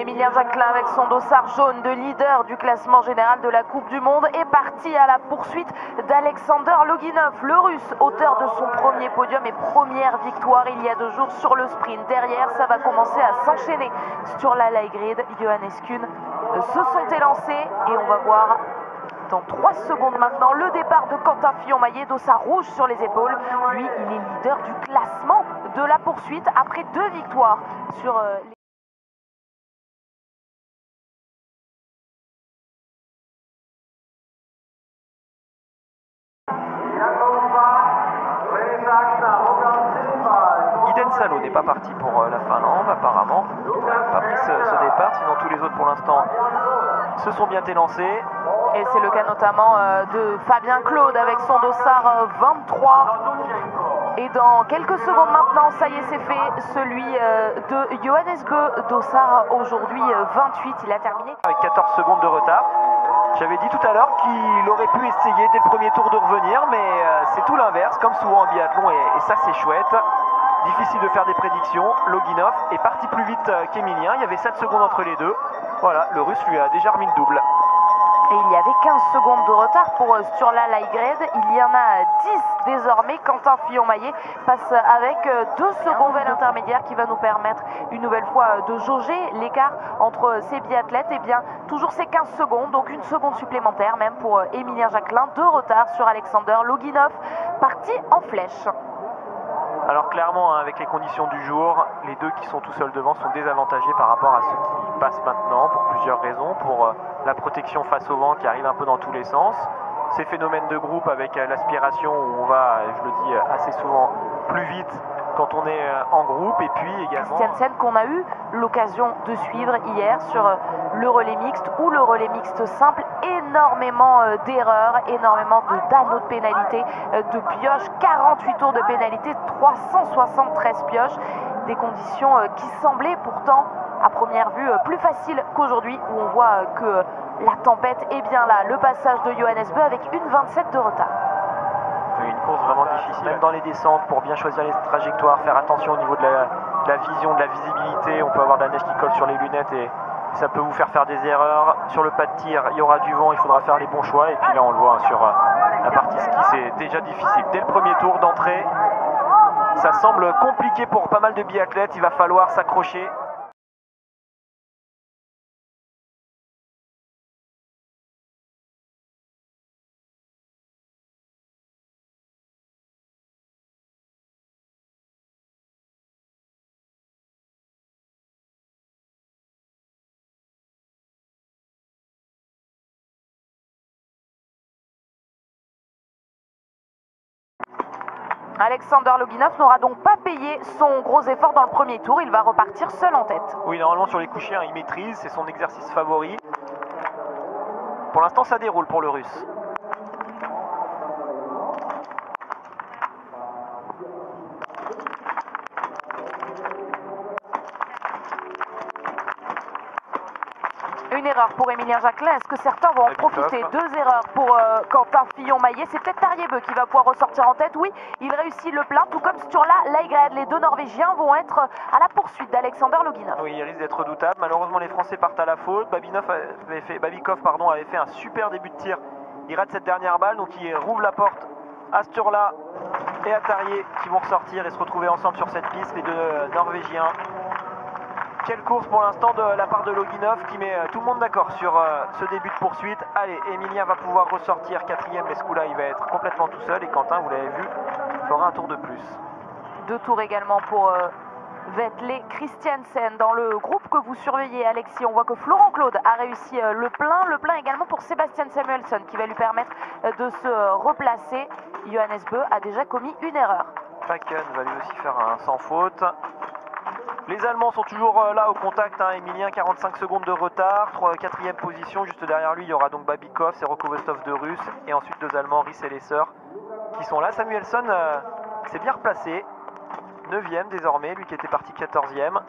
Emilien Jacquelin avec son dossard jaune de leader du classement général de la Coupe du Monde est parti à la poursuite d'Alexander Loginov, le russe, auteur de son premier podium et première victoire il y a 2 jours sur le sprint. Derrière, ça va commencer à s'enchaîner sur la light grid. Johannes Kuhn se sont élancés et on va voir dans 3 secondes maintenant le départ de Quentin Fillon-Maillet, dossard rouge sur les épaules. Lui, il est leader du classement de la poursuite après 2 victoires sur les... Iden Salo n'est pas parti pour la Finlande apparemment, il n'a pas pris ce départ, sinon tous les autres pour l'instant se sont bien élancés. Et c'est le cas notamment de Fabien Claude avec son dossard 23. Et dans quelques secondes maintenant, ça y est, c'est fait, celui de Johannes Bö, dossard aujourd'hui 28, il a terminé. Avec 14 secondes de retard. J'avais dit tout à l'heure qu'il aurait pu essayer dès le premier tour de revenir, mais c'est tout l'inverse, comme souvent en biathlon, et ça c'est chouette. Difficile de faire des prédictions. Loginov est parti plus vite qu'Emilien, il y avait 7 secondes entre les deux. Voilà, le russe lui a déjà remis le double. Et il y avait 15 secondes de retard pour sur la light grade. Il y en a 10 désormais. Quentin Fillon-Maillet passe avec 2 secondes intermédiaires qui va nous permettre une nouvelle fois de jauger l'écart entre ces biathlètes. Et bien, toujours ces 15 secondes, donc 1 seconde supplémentaire même pour Emilien Jacquelin de retard sur Alexander Loginov, parti en flèche. Alors clairement, avec les conditions du jour, les deux qui sont tout seuls devant sont désavantagés par rapport à ceux qui passent maintenant pour plusieurs raisons. Pour la protection face au vent qui arrive un peu dans tous les sens. Ces phénomènes de groupe avec l'aspiration où on va, je le dis assez souvent, plus vite quand on est en groupe. Et puis également... Christiansen qu'on a eu l'occasion de suivre hier sur le relais mixte ou le relais mixte simple. Énormément d'erreurs, énormément d'anneaux de pénalité, de pioches, 48 tours de pénalité, 373 pioches. Des conditions qui semblaient pourtant à première vue plus faciles qu'aujourd'hui, où on voit que la tempête est bien là. Le passage de Johannes Bö avec 1,27 de retard. Une course vraiment difficile, même dans les descentes, pour bien choisir les trajectoires, faire attention au niveau de la vision, de la visibilité. On peut avoir de la neige qui colle sur les lunettes et ça peut vous faire des erreurs. Sur le pas de tir, il y aura du vent, il faudra faire les bons choix. Et puis là, on le voit sur la partie ski, c'est déjà difficile. Dès le premier tour d'entrée, ça semble compliqué pour pas mal de biathlètes. Il va falloir s'accrocher. Alexander Loginov n'aura donc pas payé son gros effort dans le premier tour, il va repartir seul en tête. Oui, normalement sur les couchers, il maîtrise, c'est son exercice favori. Pour l'instant, ça déroule pour le russe. Une erreur pour Emilien Jacquelin, est-ce que certains vont en profiter? 2 erreurs pour Quentin Fillon-Maillet, c'est peut-être Terje Bö qui va pouvoir ressortir en tête. Oui, il réussit le plein, tout comme sur la light grade. Les 2 Norvégiens vont être à la poursuite d'Alexander Loginov. Oui, il risque d'être redoutable. Malheureusement, les Français partent à la faute. Babikov avait fait un super début de tir. Il rate cette dernière balle, donc il rouvre la porte à Sturla et à Terje qui vont ressortir et se retrouver ensemble sur cette piste, les 2 Norvégiens. Quelle course pour l'instant de la part de Loginov qui met tout le monde d'accord sur ce début de poursuite. Allez, Emilien va pouvoir ressortir 4e, mais ce coup-là, il va être complètement tout seul. Et Quentin, vous l'avez vu, fera un tour de plus. 2 tours également pour Vetle Christiansen. Dans le groupe que vous surveillez, Alexis, on voit que Florent Claude a réussi le plein également pour Sebastian Samuelsson qui va lui permettre de se replacer. Johannes Bö a déjà commis une erreur. Packen va lui aussi faire un sans faute. Les Allemands sont toujours là au contact, Emilien 45 secondes de retard, 4e position, juste derrière lui il y aura donc Babikov, c'est Roko Vostov de Russe, et ensuite 2 Allemands, Ries et Lesser, qui sont là. Samuelsson s'est bien replacé, 9e désormais, lui qui était parti 14e.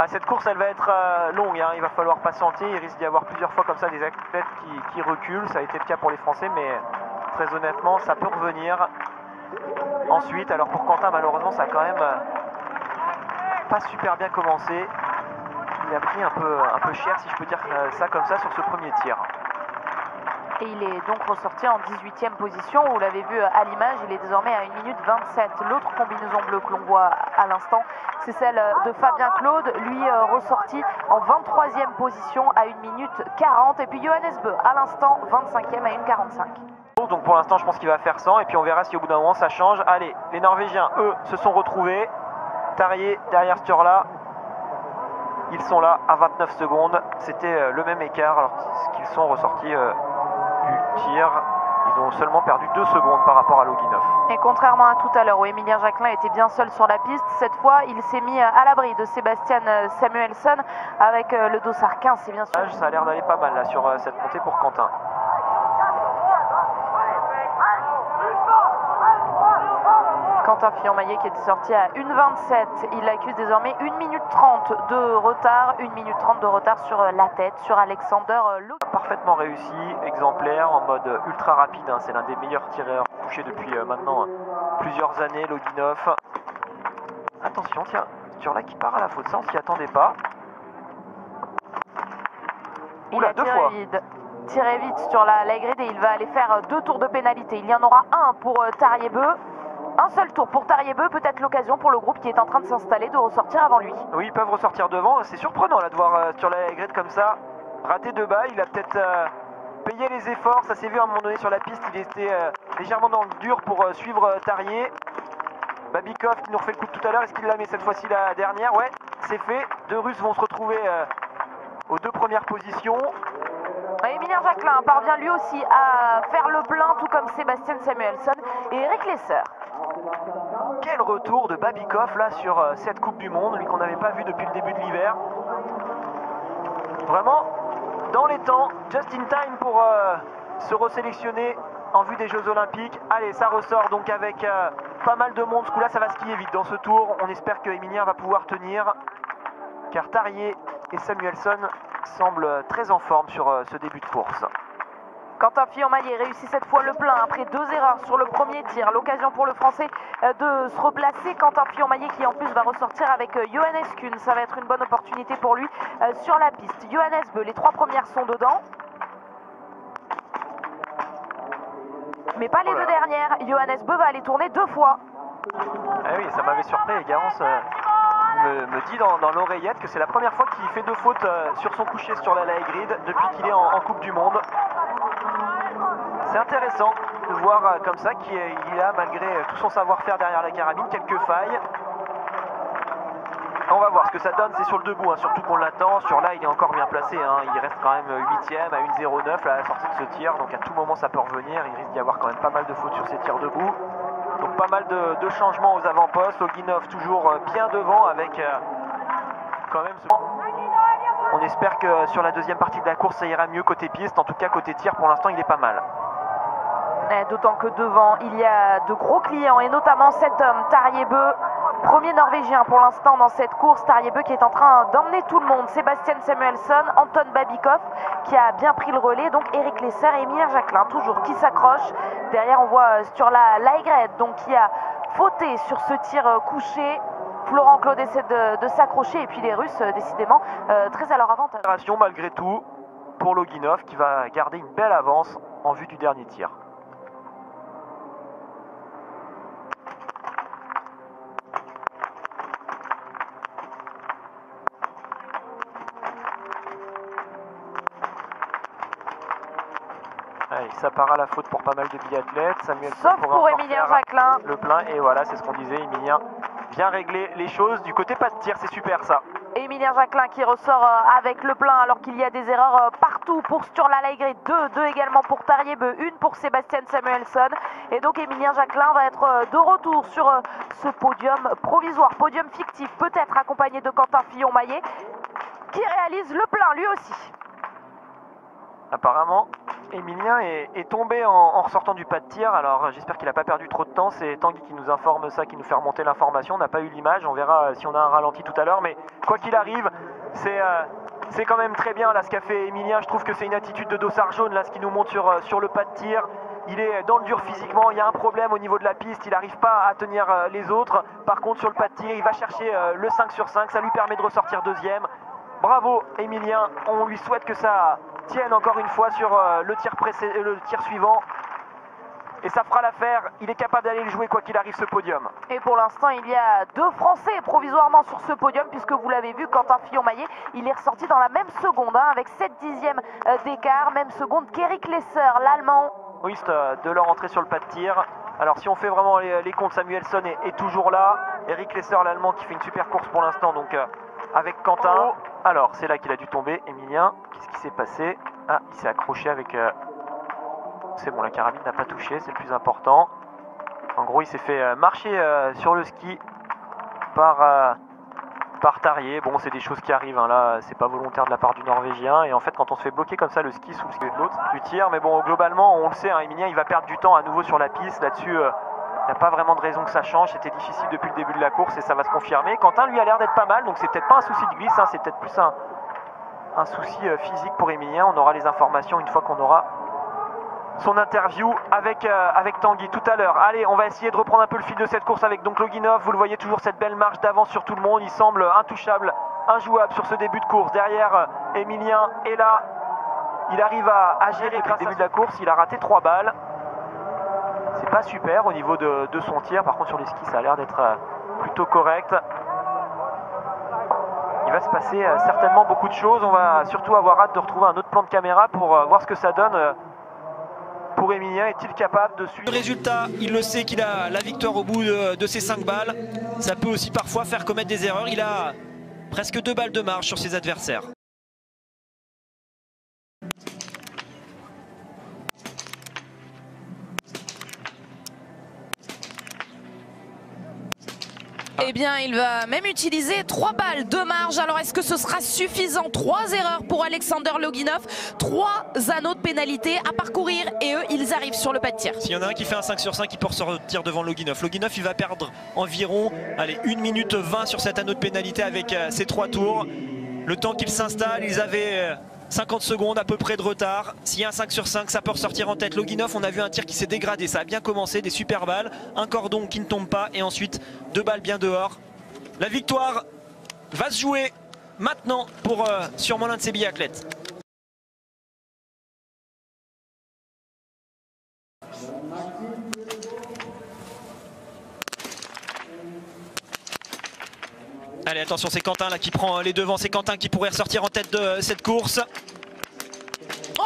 Cette course elle va être longue, il va falloir patienter, il risque d'y avoir plusieurs fois comme ça des athlètes qui reculent, ça a été le cas pour les Français, mais très honnêtement ça peut revenir. Ensuite, alors pour Quentin malheureusement ça a quand même pas super bien commencé. il a pris un peu cher, si je peux dire ça comme ça, sur ce premier tir. Et il est donc ressorti en 18e position. Vous l'avez vu à l'image, il est désormais à 1 minute 27. L'autre combinaison bleue que l'on voit à l'instant, c'est celle de Fabien Claude, lui ressorti en 23e position à 1 minute 40. Et puis Johannes Bö à l'instant 25e à 1,45. Donc pour l'instant je pense qu'il va faire 100 et puis on verra si au bout d'un moment ça change. Allez, les Norvégiens, eux, se sont retrouvés. Tarjé derrière ce tir-là. Ils sont là à 29 secondes. C'était le même écart alors qu'ils sont ressortis du tir. Ils ont seulement perdu 2 secondes par rapport à Loginov. Et contrairement à tout à l'heure où Emilien Jacquelin était bien seul sur la piste, cette fois il s'est mis à l'abri de Sebastian Samuelsson avec le dossard 15, c'est bien sûr. Ça a l'air d'aller pas mal là sur cette montée pour Quentin. Quentin Fillon-Maillet qui était sorti à 1,27. Il accuse désormais 1 minute 30 de retard. 1 minute 30 de retard sur la tête, sur Alexander Loginov. Parfaitement réussi, exemplaire, en mode ultra rapide. Hein. C'est l'un des meilleurs tireurs touchés depuis maintenant plusieurs années, Loginov. Attention, tiens, sur là qui part à la faute, ça on s'y attendait pas. Oula, deux fois. Tiré vite sur la grid et il va aller faire 2 tours de pénalité. Il y en aura un pour Tarjé Bö. Un seul tour pour Tarjé Bö, peut-être l'occasion pour le groupe qui est en train de s'installer de ressortir avant lui. Oui, ils peuvent ressortir devant. C'est surprenant là de voir sur la grid comme ça, rater 2 balles. Il a peut-être payé les efforts. Ça s'est vu à un moment donné sur la piste. Il était légèrement dans le dur pour suivre Tarjé. Babikov qui nous refait le coup de tout à l'heure. Est-ce qu'il la met cette fois-ci la dernière? Ouais, c'est fait. 2 Russes vont se retrouver aux 2 premières positions. Emilien Jacquelin parvient lui aussi à faire le plein, tout comme Sebastian Samuelsson et Eric Lesser. Quel retour de Babikov là sur cette Coupe du Monde, lui qu'on n'avait pas vu depuis le début de l'hiver. Vraiment dans les temps, just in time pour se resélectionner en vue des Jeux Olympiques. Allez, ça ressort donc avec pas mal de monde. Ce coup-là, ça va skier vite dans ce tour. On espère que Emilien va pouvoir tenir, car Tarjé et Samuelsson semblent très en forme sur ce début de course. Quentin Fillon-Maillet réussit cette fois le plein après 2 erreurs sur le premier tir. L'occasion pour le Français de se replacer. Quentin Fillon-Maillet qui en plus va ressortir avec Johannes Kuhn. Ça va être une bonne opportunité pour lui sur la piste. Johannes Bö, les 3 premières sont dedans. Mais pas les 2 dernières. Johannes Bö va aller tourner 2 fois. Ah oui, ça m'avait surpris. Et Garance me dit dans l'oreillette que c'est la première fois qu'il fait 2 fautes sur son coucher sur la grid depuis qu'il est en Coupe du Monde. C'est intéressant de voir comme ça qu'il a, malgré tout son savoir-faire derrière la carabine, quelques failles. On va voir ce que ça donne, c'est sur le debout, hein, surtout qu'on l'attend. Sur là, il est encore bien placé, hein. Il reste quand même 8e à 1,09 à la sortie de ce tir. Donc à tout moment, ça peut revenir. Il risque d'y avoir quand même pas mal de fautes sur ces tirs debout. Donc pas mal de changements aux avant-postes. Loginov toujours bien devant avec quand même ce... On espère que sur la deuxième partie de la course, ça ira mieux côté piste. En tout cas, côté tir, pour l'instant, il est pas mal. D'autant que devant, il y a de gros clients, et notamment cet homme, Tarjé Bö, premier Norvégien pour l'instant dans cette course. Tarjé Bö qui est en train d'emmener tout le monde. Sebastian Samuelsson, Anton Babikov qui a bien pris le relais. Donc Eric Lesser et Emilien Jacquelin toujours qui s'accrochent. Derrière, on voit sur la Laigret donc qui a fauté sur ce tir couché. Florent Claude essaie de s'accrocher et puis les Russes décidément très à leur avantage. Malgré tout pour Loginov qui va garder une belle avance en vue du dernier tir. Allez, ça part à la faute pour pas mal de biathlètes. Sauf pour Emilien Jacquelin. Le plein, et voilà, c'est ce qu'on disait. Emilien vient régler les choses. Du côté pas de tir, c'est super ça. Emilien Jacquelin qui ressort avec le plein alors qu'il y a des erreurs partout pour Sturla Laigret, 2 également pour Tarjé Bö, 1 pour Sebastian Samuelsson. Et donc Emilien Jacquelin va être de retour sur ce podium provisoire, podium fictif, peut-être accompagné de Quentin Fillon-Maillet qui réalise le plein lui aussi. Apparemment, Emilien est tombé en ressortant du pas de tir. Alors j'espère qu'il n'a pas perdu trop de temps. C'est Tanguy qui nous informe ça, qui nous fait remonter l'information. On n'a pas eu l'image, on verra si on a un ralenti tout à l'heure. Mais quoi qu'il arrive, c'est quand même très bien là ce qu'a fait Emilien. Je trouve que c'est une attitude de dossard jaune là, ce qui nous monte sur le pas de tir. Il est dans le dur physiquement, il y a un problème au niveau de la piste, il n'arrive pas à tenir les autres. Par contre sur le pas de tir, il va chercher le 5 sur 5, ça lui permet de ressortir deuxième. Bravo Emilien, on lui souhaite que ça tienne encore une fois sur le tir suivant. Et ça fera l'affaire, il est capable d'aller le jouer quoi qu'il arrive ce podium. Et pour l'instant, il y a 2 Français provisoirement sur ce podium, puisque vous l'avez vu, Quentin Fillon-Maillet, il est ressorti dans la même seconde, avec 7 dixièmes d'écart, même seconde qu'Eric Lesser, l'Allemand. Oui, de leur entrée sur le pas de tir. Alors si on fait vraiment les comptes, Samuelsson est toujours là. Eric Lesser, l'Allemand, qui fait une super course pour l'instant, donc avec Quentin. Alors c'est là qu'il a dû tomber, Emilien. Qu'est-ce qui s'est passé? Ah, il s'est accroché avec... C'est bon, la carabine n'a pas touché, c'est le plus important. En gros, il s'est fait marcher sur le ski par Tarrier. Bon, c'est des choses qui arrivent, hein. Là, c'est pas volontaire de la part du Norvégien. Et en fait, quand on se fait bloquer comme ça le ski sous le ski de l'autre, du tir. Mais bon, globalement, on le sait, hein, Emilien, il va perdre du temps à nouveau sur la piste. Là-dessus, il n'y a pas vraiment de raison que ça change. C'était difficile depuis le début de la course et ça va se confirmer. Quentin, lui, a l'air d'être pas mal. Donc, c'est peut-être pas un souci de glisse, hein, c'est peut-être plus un souci physique pour Emilien. On aura les informations une fois qu'on aura son interview avec Tanguy tout à l'heure. Allez, on va essayer de reprendre un peu le fil de cette course avec donc Loginov. Vous le voyez, toujours cette belle marche d'avance sur tout le monde. Il semble intouchable, injouable sur ce début de course. Derrière, Emilien est là. Il arrive à gérer depuis le début de la course. Il a raté 3 balles. C'est pas super au niveau de son tir. Par contre, sur les skis, ça a l'air d'être plutôt correct. Il va se passer certainement beaucoup de choses. On va surtout avoir hâte de retrouver un autre plan de caméra pour voir ce que ça donne. Pour Emilien, est-il capable de suivre le résultat? Il le sait qu'il a la victoire au bout de ses 5 balles. Ça peut aussi parfois faire commettre des erreurs. Il a presque 2 balles de marge sur ses adversaires. Eh bien, il va même utiliser 3 balles de marge. Alors, est-ce que ce sera suffisant? 3 erreurs pour Alexander Loginov, 3 anneaux de pénalité à parcourir et eux, ils arrivent sur le pas de tir. S'il y en a un qui fait un 5 sur 5, il peut sortir devant Loginov. Loginov, il va perdre environ 1 minute 20 sur cet anneau de pénalité avec ses 3 tours. Le temps qu'il s'installe, ils avaient 50 secondes à peu près de retard. S'il y a un 5 sur 5, ça peut ressortir en tête. Loginov, on a vu un tir qui s'est dégradé. Ça a bien commencé, des super balles. Un cordon qui ne tombe pas et ensuite 2 balles bien dehors. La victoire va se jouer maintenant pour sûrement l'un de ces biathlètes. Allez, attention, c'est Quentin là qui prend les devants. C'est Quentin qui pourrait ressortir en tête de cette course.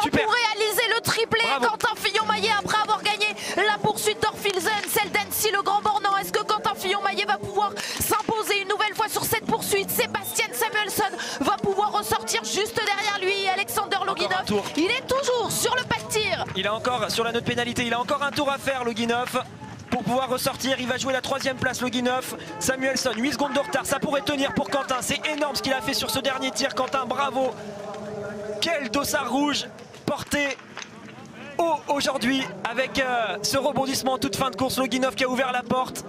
Super. Pour réaliser le triplé, bravo. Quentin Fillon-Maillet après avoir gagné la poursuite d'Orfilsen, celle d'Annecy, le Grand Bornand. Est-ce que Quentin Fillon-Maillet va pouvoir s'imposer une nouvelle fois sur cette poursuite? Sébastien Samuelsson va pouvoir ressortir juste derrière lui. Alexander Loginov, il est toujours sur le pas de tir. Il a encore, sur la note pénalité, il a encore un tour à faire, Loginov. Pour pouvoir ressortir, il va jouer la 3e place, Loginov. Samuelsson, 8 secondes de retard, ça pourrait tenir pour Quentin. C'est énorme ce qu'il a fait sur ce dernier tir, Quentin, bravo. Quel dossard rouge porté haut aujourd'hui avec ce rebondissement en toute fin de course. Loginov qui a ouvert la porte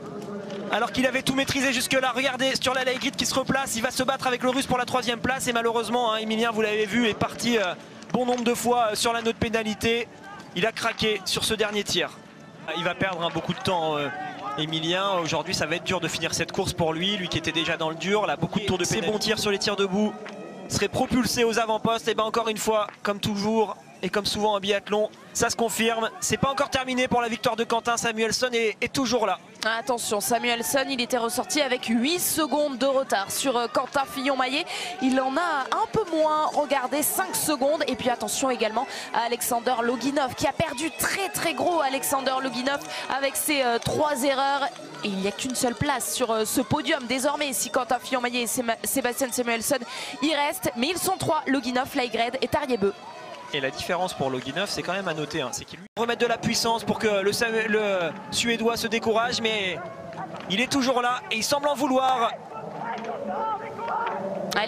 alors qu'il avait tout maîtrisé jusque là. Regardez sur la Laigrid qui se replace, il va se battre avec le Russe pour la 3e place et malheureusement hein, Emilien, vous l'avez vu, est parti bon nombre de fois sur la note pénalité. Il a craqué sur ce dernier tir. Il va perdre beaucoup de temps Emilien. Aujourd'hui ça va être dur de finir cette course pour lui qui était déjà dans le dur. Là, beaucoup de tours de pénalité. Ses bons tirs sur les tirs debout serait propulsé aux avant-postes. Et bien encore une fois, comme toujours et comme souvent en biathlon, ça se confirme. C'est pas encore terminé pour la victoire de Quentin. Samuelsson est toujours là. Attention, Samuelsson, il était ressorti avec 8 secondes de retard sur Quentin Fillon-Maillet. Il en a un peu moins, regardez, 5 secondes. Et puis attention également à Alexander Loginov qui a perdu très gros. Alexander Loginov avec ses 3 erreurs. Et il n'y a qu'une seule place sur ce podium désormais. Si Quentin Fillon-Maillet et Sébastien Samuelsson y restent. Mais ils sont 3, Loginov, Laigred et Tarjei-Bø. Et la différence pour Loginov, c'est quand même à noter, hein, c'est qu'il lui remet de la puissance pour que le Suédois se décourage, mais il est toujours là et il semble en vouloir.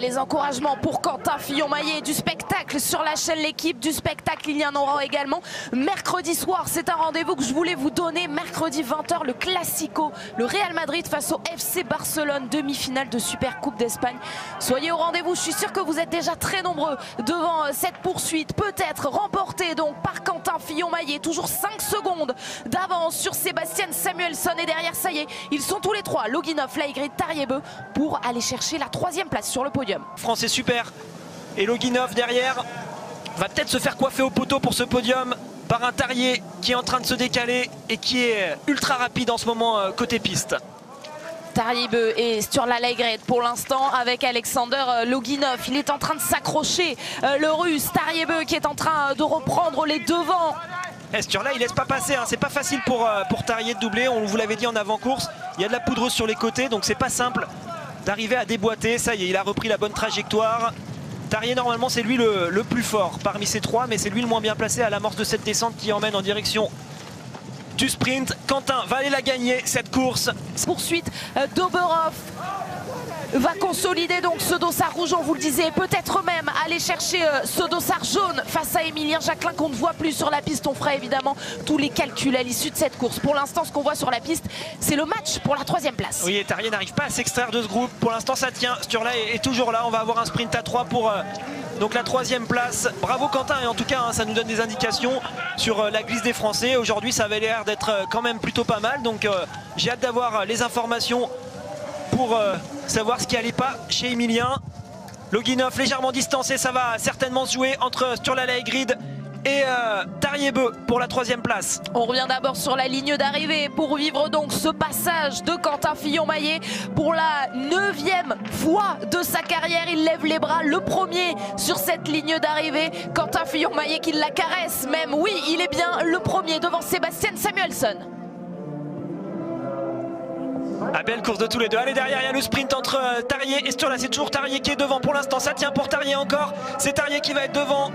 Les encouragements pour Quentin Fillon-Maillet, du spectacle sur la chaîne L'équipe, du spectacle il y en aura également mercredi soir. C'est un rendez-vous que je voulais vous donner, mercredi 20 h, le Classico, le Real Madrid face au FC Barcelone, demi-finale de Super Coupe d'Espagne. Soyez au rendez-vous, je suis sûr que vous êtes déjà très nombreux devant cette poursuite, peut-être remportée donc par Quentin Fillon-Maillet, toujours 5 secondes d'avance sur Sébastien Samuelsson et derrière ça y est, ils sont tous les 3, Loginov, Laigrid, Tarjei-Bø, pour aller chercher la 3e place sur le podium. podium. France est super. Et Loginov derrière va peut-être se faire coiffer au poteau pour ce podium par un Tarrier qui est en train de se décaler et qui est ultra rapide en ce moment côté piste. Tarjei et Sturla Leigred pour l'instant avec Alexander Loginov. Il est en train de s'accrocher, le Russe. Tarjei qui est en train de reprendre les devants. Sturla il laisse pas passer, hein. C'est pas facile pour Tarjei de doubler. On vous l'avait dit en avant-course, il y a de la poudreuse sur les côtés, donc c'est pas simple d'arriver à déboîter. Ça y est, il a repris la bonne trajectoire. Tarjei normalement c'est lui le plus fort parmi ces trois, mais c'est lui le moins bien placé à l'amorce de cette descente qui emmène en direction du sprint. Quentin va aller la gagner cette course. Poursuite, Doberhoff va consolider donc ce dossard rouge, on vous le disait, peut-être même aller chercher ce dossard jaune face à Emilien Jacquelin qu'on ne voit plus sur la piste. On fera évidemment tous les calculs à l'issue de cette course. Pour l'instant, ce qu'on voit sur la piste, c'est le match pour la 3e place. Oui, et Tarjei n'arrive pas à s'extraire de ce groupe. Pour l'instant, ça tient. Sturla est toujours là. On va avoir un sprint à 3 pour donc la 3e place. Bravo Quentin, et en tout cas, hein, ça nous donne des indications sur la glisse des Français. Aujourd'hui, ça avait l'air d'être quand même plutôt pas mal. Donc, j'ai hâte d'avoir les informations pour savoir ce qui allait pas chez Emilien. Loginov légèrement distancé, ça va certainement se jouer entre Sturla Leigred et Tarjei pour la 3e place. On revient d'abord sur la ligne d'arrivée pour vivre donc ce passage de Quentin Fillon-Maillet. Pour la 9e fois de sa carrière, il lève les bras, le premier sur cette ligne d'arrivée. Quentin Fillon-Maillet qui la caresse même. Oui, il est bien le premier devant Sebastian Samuelsson. Ah, belle course de tous les deux. Allez, derrière il y a le sprint entre Tarjei et Sturla. C'est toujours Tarjei qui est devant pour l'instant. Ça tient pour Tarjei encore. C'est Tarjei qui va être devant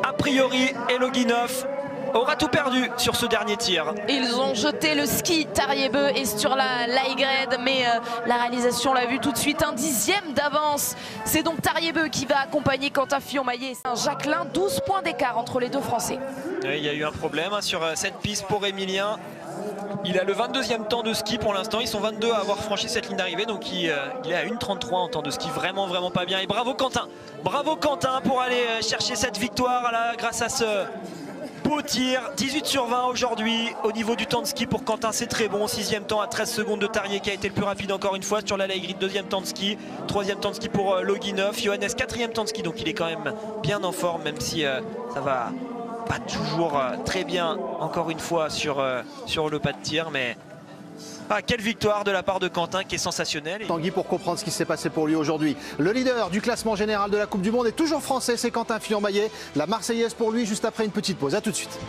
a priori, et Loginov aura tout perdu sur ce dernier tir. Ils ont jeté le ski, Tarjei et Sturla Leigred, mais la réalisation l'a vu tout de suite, un 10e d'avance. C'est donc Tarjei qui va accompagner Quentin Fillon-Maillet. Jacquelin, 12 points d'écart entre les deux Français. Oui, il y a eu un problème sur cette piste pour Emilien. Il a le 22e temps de ski pour l'instant. Ils sont 22 à avoir franchi cette ligne d'arrivée. Donc il est à 1,33 en temps de ski. Vraiment, vraiment pas bien. Et bravo Quentin. Bravo Quentin pour aller chercher cette victoire là, grâce à ce beau tir. 18 sur 20 aujourd'hui au niveau du temps de ski pour Quentin. C'est très bon. 6e temps à 13 secondes de Tarjei qui a été le plus rapide encore une fois sur la Leigred. 2e temps de ski. 3e temps de ski pour Loginov. Johannes 4e temps de ski. Donc il est quand même bien en forme, même si ça va pas toujours très bien encore une fois sur le pas de tir, mais quelle victoire de la part de Quentin qui est sensationnelle. Tanguy, pour comprendre ce qui s'est passé pour lui aujourd'hui. Le leader du classement général de la Coupe du Monde est toujours français, c'est Quentin Fillon-Maillet. La Marseillaise pour lui juste après une petite pause. A tout de suite.